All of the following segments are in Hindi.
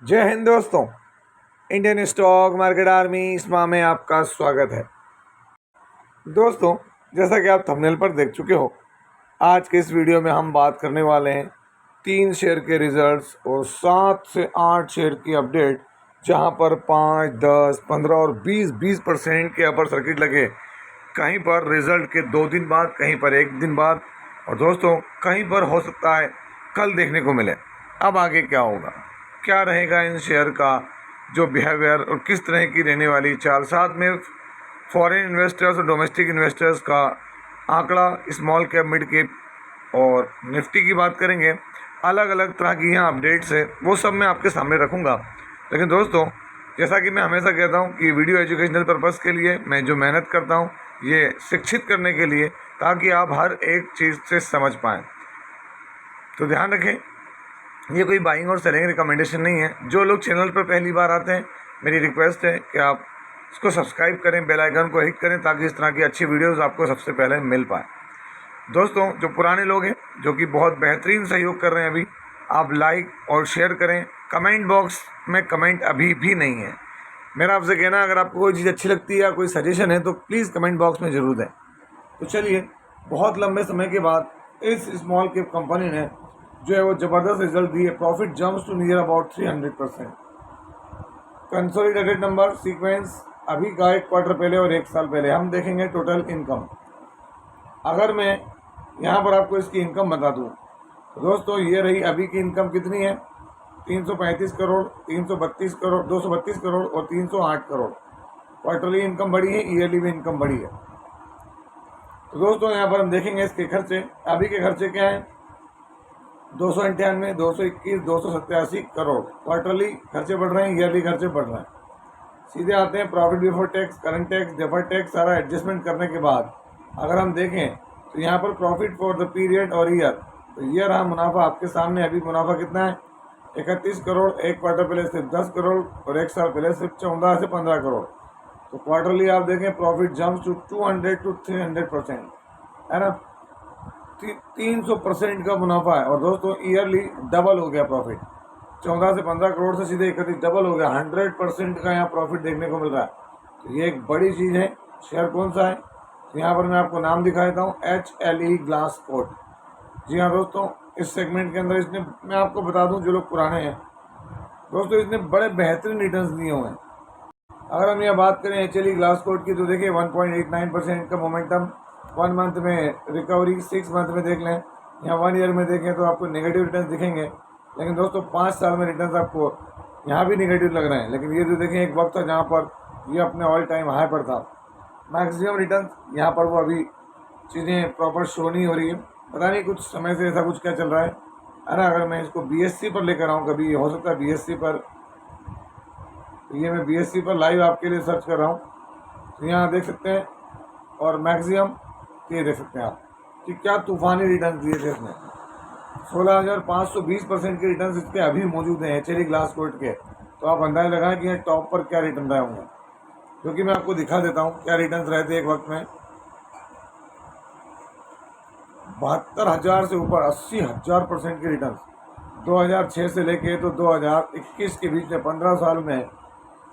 जय हिंद दोस्तों। इंडियन स्टॉक मार्केट आर्मी इसमा में आपका स्वागत है। दोस्तों, जैसा कि आप थंबनेल पर देख चुके हो, आज के इस वीडियो में हम बात करने वाले हैं 3 शेयर के रिजल्ट्स और 7 से 8 शेयर की अपडेट, जहां पर 5, 10, 15 और 20% के अपर सर्किट लगे। कहीं पर रिजल्ट के 2 दिन बाद, कहीं पर 1 दिन बाद, और दोस्तों कहीं पर हो सकता है कल देखने को मिले। अब आगे क्या होगा, क्या रहेगा इन शेयर का जो बिहेवियर और किस तरह की रहने वाली चाल, साथ में फॉरेन इन्वेस्टर्स और डोमेस्टिक इन्वेस्टर्स का आंकड़ा, स्मॉल कैप, मिड कैप और निफ्टी की बात करेंगे। अलग अलग तरह की यहाँ अपडेट्स है, वो सब मैं आपके सामने रखूँगा। लेकिन दोस्तों, जैसा कि मैं हमेशा कहता हूँ कि वीडियो एजुकेशनल पर्पज़ के लिए मैं जो मेहनत करता हूँ, ये शिक्षित करने के लिए, ताकि आप हर एक चीज़ से समझ पाएँ। तो ध्यान रखें, ये कोई बाइंग और सेलिंग रिकमेंडेशन नहीं है। जो लोग चैनल पर पहली बार आते हैं, मेरी रिक्वेस्ट है कि आप इसको सब्सक्राइब करें, बेल आइकन को हिट करें, ताकि इस तरह की अच्छी वीडियोस आपको सबसे पहले मिल पाए। दोस्तों, जो पुराने लोग हैं, जो कि बहुत बेहतरीन सहयोग कर रहे हैं अभी, आप लाइक और शेयर करें। कमेंट बॉक्स में कमेंट अभी भी नहीं है। मेरा आपसे कहना, अगर आपको कोई चीज़ अच्छी लगती है या कोई सजेशन है तो प्लीज़ कमेंट बॉक्स में ज़रूर दें। तो चलिए, बहुत लंबे समय के बाद इस स्मॉल कैप कंपनी ने जो है वो ज़बरदस्त रिजल्ट दिए। Profit jumps to near about 300%। Consolidated number sequence अभी का 1 क्वार्टर पहले और 1 साल पहले हम देखेंगे। टोटल इनकम, अगर मैं यहाँ पर आपको इसकी इनकम बता दूँ तो दोस्तों, ये रही अभी की इनकम कितनी है, 335 करोड़, 332 करोड़, 232 करोड़ और 308 करोड़। क्वार्टरली इनकम बढ़ी है, ईयरली भी इनकम बढ़ी है। तो दोस्तों, यहाँ पर हम देखेंगे इसके खर्चे। अभी के खर्चे क्या हैं, 298, 221, 287 करोड़। क्वार्टरली खर्चे बढ़ रहे हैं, ईयरली खर्चे बढ़ रहे हैं। सीधे आते हैं profit before tax, current tax, deferred tax, सारा एडजस्टमेंट करने के बाद अगर हम देखें तो यहाँ पर प्रॉफिट फॉर द पीरियड और ईयर, तो ईयर रहा मुनाफा आपके सामने। अभी मुनाफा कितना है, 31 करोड़। 1 क्वार्टर पहले सिर्फ 10 करोड़ और 1 साल पहले सिर्फ 14 से 15 करोड़। तो क्वार्टरली आप देखें, प्रॉफिट जम्प्स टू 200 to 300%, है ना। 300% का मुनाफा है। और दोस्तों, ईयरली डबल हो गया प्रॉफिट, 14 से 15 करोड़ से सीधे 31 डबल हो गया। 100% का यहाँ प्रॉफिट देखने को मिल रहा है। तो ये एक बड़ी चीज़ है। शेयर कौन सा है, तो यहाँ पर मैं आपको नाम दिखा देता हूँ, HLE ग्लास कोट। जी हाँ दोस्तों, इस सेगमेंट के अंदर इसने, मैं आपको बता दूँ जो लोग पुराने हैं दोस्तों, इसने बड़े बेहतरीन रिटर्न्स दिए हुए हैं। अगर हम यहाँ बात करें HLE ग्लास कोट की, तो देखिए 1.89% का मोमेंटम, 1 मंथ में रिकवरी, 6 मंथ में देख लें, या 1 ईयर में देखें तो आपको नेगेटिव रिटर्न दिखेंगे। लेकिन दोस्तों, 5 साल में रिटर्न आपको यहाँ भी नेगेटिव लग रहे हैं। लेकिन ये जो देखें, एक वक्त था जहाँ पर ये अपने ऑल टाइम हाई पर था। मैक्सिमम रिटर्न यहाँ पर वो अभी चीज़ें प्रॉपर शो नहीं हो रही है। पता नहीं कुछ समय से ऐसा कुछ क्या चल रहा है ना। अगर मैं इसको BSC पर लेकर आऊँ, कभी हो सकता है BSC पर, तो ये मैं BSC पर लाइव आपके लिए सर्च कर रहा हूँ। तो यहाँ देख सकते हैं, और मैक्सिमम ये देख सकते हैं आप कि क्या तूफानी रिटर्न दिए थे इसने। 16,520% के रिटर्न इसके अभी मौजूद हैं HLE ग्लास कोट के। तो आप अंदाजा लगाएं कि टॉप पर क्या रिटर्न रहे होंगे, क्योंकि मैं आपको दिखा देता हूँ क्या रिटर्न रहे थे एक वक्त में। 72,000 से ऊपर 80,000% के रिटर्न 2006 से लेके तो 2021 के बीच में 15 साल में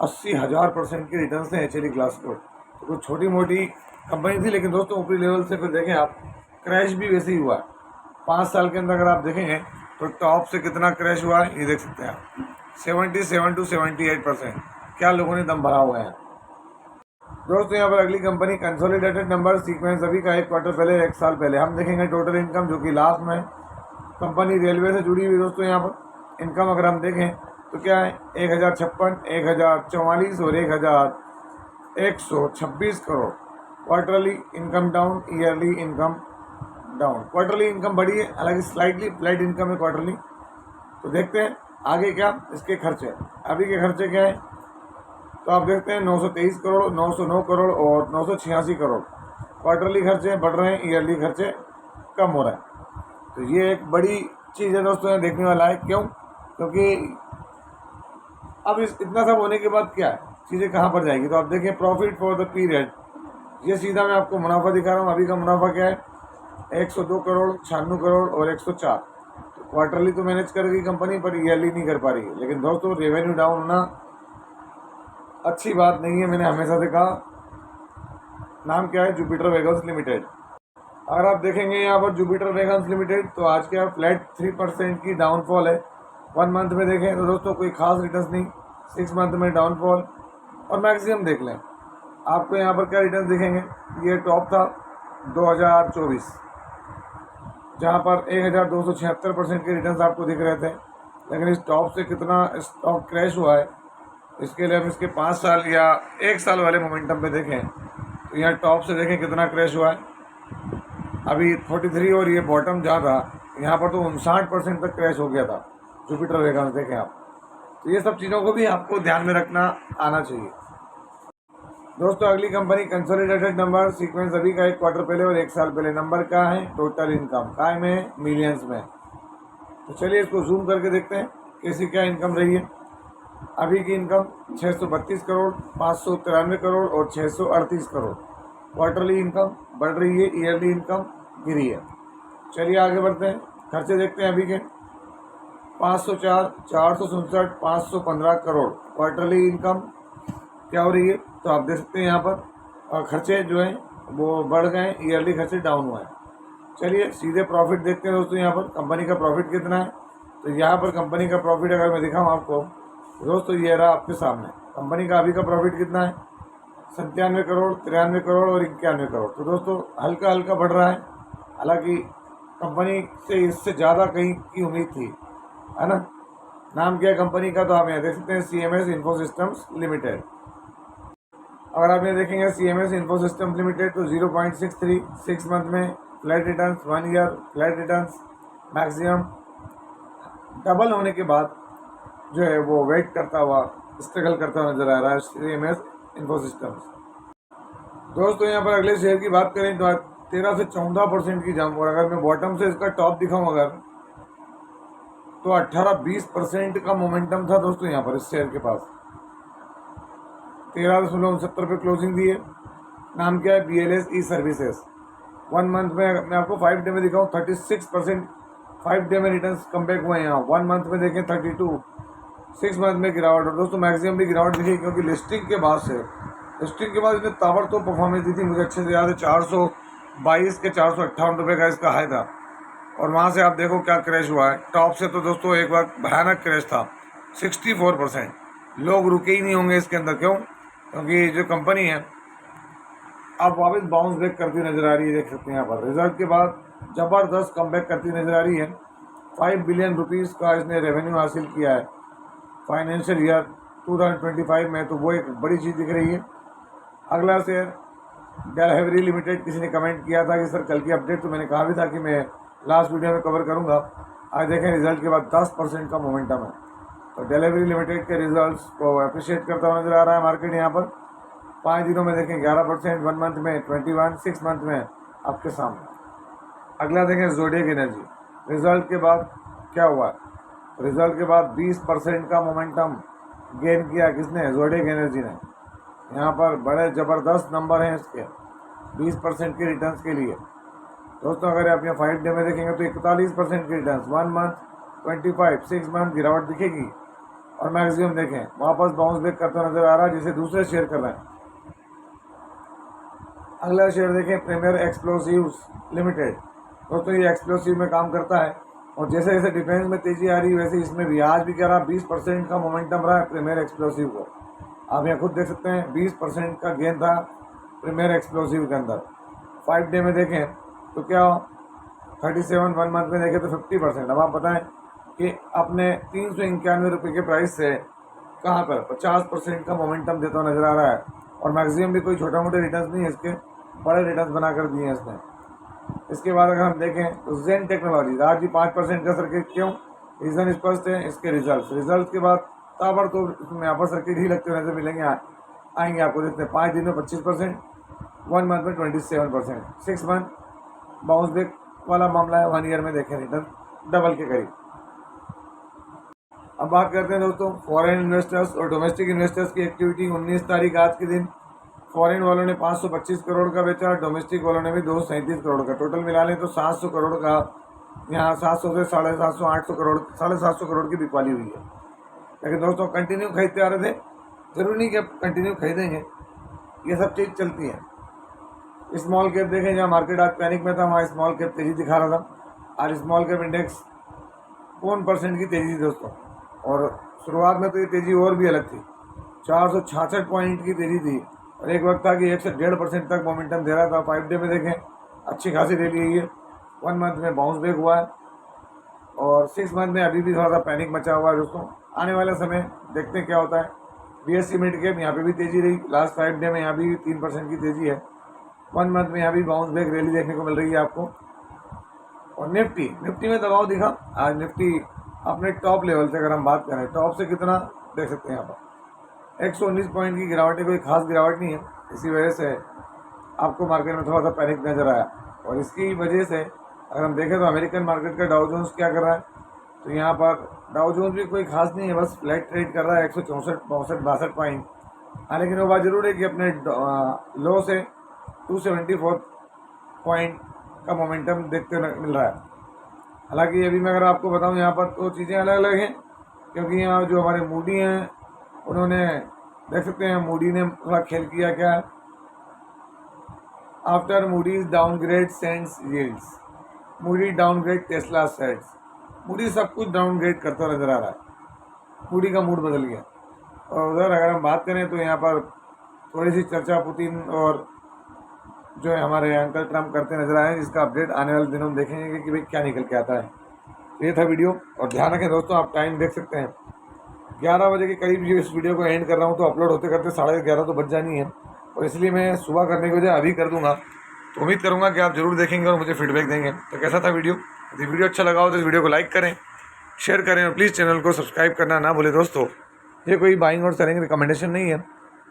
80,000% के रिटर्न से HLE ग्लास कोट। तो कुछ छोटी मोटी कंपनी थी, लेकिन दोस्तों ऊपरी लेवल से फिर देखें आप, क्रैश भी वैसे ही हुआ है। 5 साल के अंदर अगर आप देखेंगे तो टॉप से कितना क्रैश हुआ है, ये देख सकते हैं आप, 77 to 78%। क्या लोगों ने दम भरा हुआ है दोस्तों। यहाँ पर अगली कंपनी कंसोलिडेटेड नंबर सीक्वेंस अभी का 1 क्वार्टर पहले, 1 साल पहले हम देखेंगे। टोटल इनकम, जो कि लास्ट में कंपनी रेलवे से जुड़ी हुई दोस्तों। यहाँ पर इनकम अगर हम देखें तो क्या है, 1,056, 1,044 और 1,126 crore. Quarterly income down, yearly income down. Quarterly income बढ़ी है, हालांकि स्लाइटली फ्लैट इनकम है क्वार्टरली। तो देखते हैं आगे क्या इसके खर्चे। अभी के खर्चे क्या है, तो आप देखते हैं 923 करोड़, 909 करोड़ और 986 करोड़। क्वार्टरली खर्चे बढ़ रहे हैं, ईयरली खर्चे कम हो रहे हैं। तो ये एक बड़ी चीज़ है दोस्तों, यहाँ देखने वाला है। क्यों, क्योंकि अब इस इतना सब होने के बाद क्या है, चीज़ें कहाँ पर जाएगी। तो आप देखें प्रॉफिट फॉर द पीरियड, ये सीधा मैं आपको मुनाफा दिखा रहा हूँ। अभी का मुनाफा क्या है, 102 करोड़, 96 करोड़ और 104। तो क्वार्टरली तो मैनेज कर रही कंपनी, पर ईयरली नहीं कर पा रही है। लेकिन दोस्तों रेवेन्यू डाउन होना अच्छी बात नहीं है, मैंने हमेशा से कहा। नाम क्या है? Jupiter vegans limited. अगर आप देखेंगे यहाँ पर जुपिटर वेगन्स लिमिटेड, तो आज क्या फ्लैट 3% की डाउनफॉल है। 1 मंथ में देखें तो दोस्तों कोई खास रिटर्न नहीं, 6 मंथ में डाउनफॉल। और मैक्सिमम देख लें, आपको यहाँ पर क्या रिटर्न दिखेंगे। ये टॉप था 2024, जहाँ पर 1276% के रिटर्न आपको दिख रहे थे। लेकिन इस टॉप से कितना स्टॉक क्रैश हुआ है, इसके लिए हम इसके 5 साल या 1 साल वाले मोमेंटम पे देखें तो यहाँ टॉप से देखें कितना क्रैश हुआ है। अभी 43, और ये बॉटम जहाँ था यहाँ पर तो 59% तक क्रैश हो गया था जुपिटर वेगन्स। देखें आप, तो ये सब चीज़ों को भी आपको ध्यान में रखना आना चाहिए। दोस्तों अगली कंपनी कंसोलिडेटेड नंबर सीक्वेंस अभी का 1 क्वार्टर पहले और 1 साल पहले नंबर क्या है। टोटल इनकम काय में, मिलियंस में। तो चलिए इसको जूम करके देखते हैं कैसी क्या इनकम रही है। अभी की इनकम 632 करोड़, 593 करोड़ और 638 करोड़। क्वार्टरली इनकम बढ़ रही है, ईयरली इनकम गिरी है। चलिए आगे बढ़ते हैं, खर्चे देखते हैं अभी के। 504, 467, 515 करोड़ क्वार्टरली इनकम क्या हो रही है, तो आप देख सकते हैं यहाँ पर। और खर्चे जो हैं वो बढ़ गए, ईयरली खर्चे डाउन हुए हैं। चलिए सीधे प्रॉफिट देखते हैं दोस्तों। यहाँ पर कंपनी का प्रॉफिट कितना है, तो यहाँ पर कंपनी का प्रॉफिट अगर मैं दिखाऊँ आपको दोस्तों, ये रहा आपके सामने। कंपनी का अभी का प्रॉफिट कितना है, 97 करोड़, 93 करोड़ और 91 करोड़। तो दोस्तों हल्का हल्का बढ़ रहा है। हालांकि कंपनी से इससे ज़्यादा कहीं की उम्मीद थी, है ना। नाम क्या है कंपनी का, तो आप यहाँ देख सकते हैं CMS इन्फो सिस्टम्स लिमिटेड। अगर आप ये देखेंगे CMS इन्फो सिस्टम्स लिमिटेड, तो 0.63, 6 मंथ में flat return, 1 year flat return. Maximum double होने के बाद जो है वो वेट करता हुआ, स्ट्रगल करता हुआ नजर आ रहा है CMS इन्फो सिस्टम्स। दोस्तों यहाँ पर अगले शेयर की बात करें तो 13 से 14% की जंप। और अगर मैं बॉटम से इसका टॉप दिखाऊं अगर, तो 18-20% का मोमेंटम था दोस्तों यहाँ पर इस शेयर के पास। 13.69 पे क्लोजिंग दी है। नाम क्या है, BLS ई सर्विसेज। 1 मंथ में मैं आपको 5 डे में दिखाऊँ 36%, 5 डे में रिटर्न कम बैक हुए हैं यहाँ। 1 मंथ में देखें 32, 6 मंथ में गिरावट। और दोस्तों मैक्सिमम भी गिरावट दिखी, क्योंकि लिस्टिंग के बाद इसने ताबड़तोड़ परफॉर्मेंस दी थी। मुझे अच्छे से याद है 422 के 458 रुपये का इसका हाई था। और वहाँ से आप देखो क्या क्रैश हुआ है। टॉप से तो दोस्तों एक बार भयानक क्रैश था, 64%। लोग रुके ही नहीं होंगे इसके अंदर। क्यों? क्योंकि जो कंपनी है अब वापस बाउंस बैक करती नजर आ रही है। देख सकते हैं यहाँ पर रिजल्ट के बाद ज़बरदस्त कमबैक करती नजर आ रही है। 5 बिलियन रुपीज़ का इसने रेवेन्यू हासिल किया है फाइनेंशियल ईयर 2025 में, तो वो एक बड़ी चीज़ दिख रही है। अगला शेयर डेल हेवरी लिमिटेड। किसी ने कमेंट किया था कि सर कल की अपडेट, तो मैंने कहा भी था कि मैं लास्ट वीडियो में कवर करूंगा। आज देखें रिजल्ट के बाद 10% का मोमेंटम है। तो डेल हेवरी लिमिटेड के रिजल्ट्स को अप्रिशिएट करता हुआ नजर आ रहा है मार्केट। यहाँ पर 5 दिनों में देखें 11%, 1 मंथ में 21, 6 मंथ में आपके सामने। अगला देखें जोडियक एनर्जी। रिजल्ट के बाद क्या हुआ, रिजल्ट के बाद 20% का मोमेंटम गेन किया किसने, जोडियक एनर्जी ने। यहाँ पर बड़े ज़बरदस्त नंबर हैं इसके 20% के रिटर्न्स के लिए। दोस्तों अगर आप यहाँ 5 डे में देखेंगे तो 41% के रिटर्न्स, 1 मंथ 25, 6 मंथ गिरावट दिखेगी। और मैक्सिमम देखें वापस बाउंस बैक करता नजर आ रहा है, जिसे दूसरे शेयर कर रहे हैं। अगला शेयर देखें प्रीमियर एक्सप्लोसिव्स लिमिटेड। दोस्तों ये एक्सप्लोसिव में काम करता है, और जैसे जैसे डिफेंस में तेजी आ रही है वैसे इसमें भी आज भी क्या रहा, 20% का मोमेंटम रहा है प्रीमियर एक्सप्लोसिव को। आप यहाँ खुद देख सकते हैं 20% का गेन था प्रीमियर एक्सप्लोसिव के अंदर। 5 डे में देखें तो क्या 37, 1 मंथ में देखें तो 50%। अब आप बताएं कि अपने 391 रुपये के प्राइस से कहाँ पर 50% का मोमेंटम देता हुआ नजर आ रहा है। और मैक्सिमम भी कोई छोटा मोटे रिटर्न नहीं है इसके, बड़े रिटर्न बना कर दिए हैं इसने। इसके बाद अगर हम देखें तो जेन टेक्नोलॉजी आज भी 5% का सर्किट। क्यों? रीज़न स्पष्ट है, इसके रिजल्ट के बाद ताबड़तोड़ इसमें यहाँ पर सर्किट ही लगते हुए नजर मिलेंगे, आएंगे आपको। देखते हैं 5 दिन में 25%, 1 मंथ में 27%, 6 मंथ बाउंस बैक वाला मामला है। 1 ईयर में देखें रिटर्न डबल के करीब। अब बात करते हैं दोस्तों फॉरेन इन्वेस्टर्स और डोमेस्टिक इन्वेस्टर्स की एक्टिविटी। 19 तारीख आज के दिन फॉरेन वालों ने 525 करोड़ का बेचा, डोमेस्टिक वालों ने भी 237 करोड़ का। टोटल मिला लें तो 700 करोड़ का यहाँ 700 से 750 800 करोड़ 750 करोड़ की बिकवाली हुई है। लेकिन दोस्तों कंटिन्यू खरीदते आ रहे थे, ज़रूरी नहीं कि अब कंटिन्यू खरीदेंगे, ये सब चीज़ चलती है। स्मॉल कैप देखें, जहाँ मार्केट आज पैनिक में था वहाँ स्मॉल कैप तेज़ी दिखा रहा था। आज स्मॉल कैप इंडेक्स 1% की तेज़ी थी दोस्तों, और शुरुआत में तो ये तेज़ी और भी अलग थी, 466 पॉइंट की तेज़ी थी, और एक वक्त था कि 1 से 1.5% तक मोमेंटम दे रहा था। 5 डे में देखें अच्छी खासी रैली है ये, 1 मंथ में बाउंस बैक हुआ है, और 6 मंथ में अभी भी थोड़ा सा पैनिक मचा हुआ है दोस्तों। आने वाला समय देखते हैं क्या होता है। BSE मिड कैप यहाँ पे भी तेज़ी रही, लास्ट 5 डे में यहाँ भी 3% की तेज़ी है, 1 मंथ में यहाँ भी बाउंस बैक रैली देखने को मिल रही है आपको। और निफ्टी में दबाव दिखा आज। निफ्टी अपने टॉप लेवल से, अगर हम बात करें टॉप से कितना देख सकते हैं यहाँ पर 119 पॉइंट की गिरावट है, कोई खास गिरावट नहीं है। इसी वजह से आपको मार्केट में थोड़ा सा पैनिक नज़र आया, और इसकी वजह से अगर हम देखें तो अमेरिकन मार्केट का डाउ जोन्स क्या कर रहा है, तो यहाँ पर डाउ जोन्स भी कोई खास नहीं है, बस फ्लैट ट्रेड कर रहा है 164 62 पॉइंट। हाँ, लेकिन वो बात जरूर है कि अपने लो से 274 पॉइंट का मोमेंटम देखते मिल रहा है। हालांकि अभी मैं अगर आपको बताऊं यहाँ पर तो चीज़ें अलग अलग हैं, क्योंकि यहाँ जो हमारे मूडी हैं उन्होंने देख सकते हैं मूडी ने थोड़ा खेल किया क्या, after Moody's downgrade sends yields, Moody downgrade Tesla sets. Moody सब कुछ डाउनग्रेड करता नजर आ रहा है, मूडी का मूड बदल गया। और उधर अगर हम बात करें तो यहाँ पर थोड़ी सी चर्चा पुतिन और जो है हमारे अंकल ट्रम्प करते नजर आए, जिसका अपडेट आने वाले दिनों में देखेंगे कि भाई क्या निकल के आता है। तो ये था वीडियो, और ध्यान रखें दोस्तों, आप टाइम देख सकते हैं 11 बजे के करीब इस वीडियो को एंड कर रहा हूँ, तो अपलोड होते करते 11:30 तो बज जानी है, और इसलिए मैं सुबह करने की वजह अभी कर दूंगा। तो उम्मीद करूँगा कि आप जरूर देखेंगे और मुझे फीडबैक देंगे। तो कैसा था वीडियो? यदि वीडियो अच्छा लगा हो तो इस वीडियो को लाइक करें, शेयर करें, और प्लीज़ चैनल को सब्सक्राइब करना ना भूलें दोस्तों। ये कोई बाइंग और सेलिंग रिकमेंडेशन नहीं है,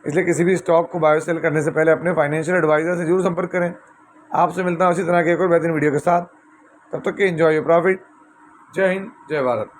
इसलिए किसी भी स्टॉक को बाय सेल करने से पहले अपने फाइनेंशियल एडवाइजर से जरूर संपर्क करें। आपसे मिलता हूँ इसी तरह के एक और बेहतरीन वीडियो के साथ, तब तक के एंजॉय योर प्रॉफिट। जय हिंद, जय भारत।